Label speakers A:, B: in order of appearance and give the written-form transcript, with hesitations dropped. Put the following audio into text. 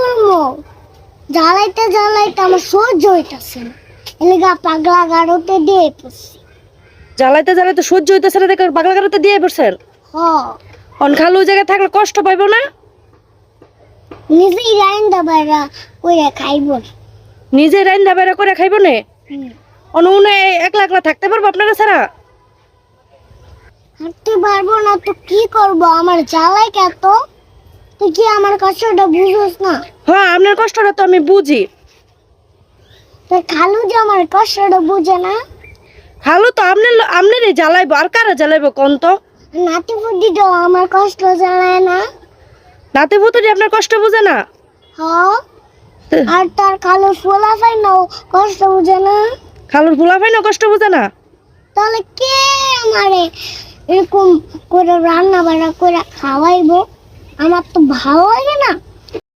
A: করবো? জ্বালাইতে জ্বালাইতে আমার সহ্য হইতাছে না, এলাকা পাগলা গাড়োতে দিয়ে পড়ছি।
B: জ্বালাইতে জ্বালাইতে সহ্য হইতেছে না দেখে পাগলা গাড়িতে দিয়ে পড়ছেন।
A: হ,
B: অন খালু ওই জায়গায় থাকলে কষ্ট পাইবো না?
A: নিজেই রাইন্দা বাইরা কইরা খাইব।
B: নিজে রান্না বেড়া করে খাইবো না? অনুনে একলা একলা থাকতে পারবো আপনারা ছাড়া?
A: হাঁটতে পারবো না তো কি করব? আমার জ্বালাই কত, তুই কি আমার কষ্টটা বুঝোস না?
B: হ্যাঁ, আপনার কষ্টটা তো আমি বুঝি।
A: তোর খালু যে আমার কষ্টটা বুঝে না।
B: খালু তো আপনারই জ্বালাইবো, আর কারা জ্বালাইবো কোন তো?
A: নাতি ফুটিটাও আমার কষ্ট জ্বালায় না।
B: নাতি পুতুরি আপনার কষ্ট বুঝে না?
A: হ, আর তার খালু ফোলা পাই নাও কষ্ট বুঝে না।
B: খালুর ফুলা ভাই না কষ্ট বুঝে না?
A: তাহলে কে আমারে এরকম করে রান্না বান্না করে খাওয়াইবো? আমার তো ভালো লাগে না।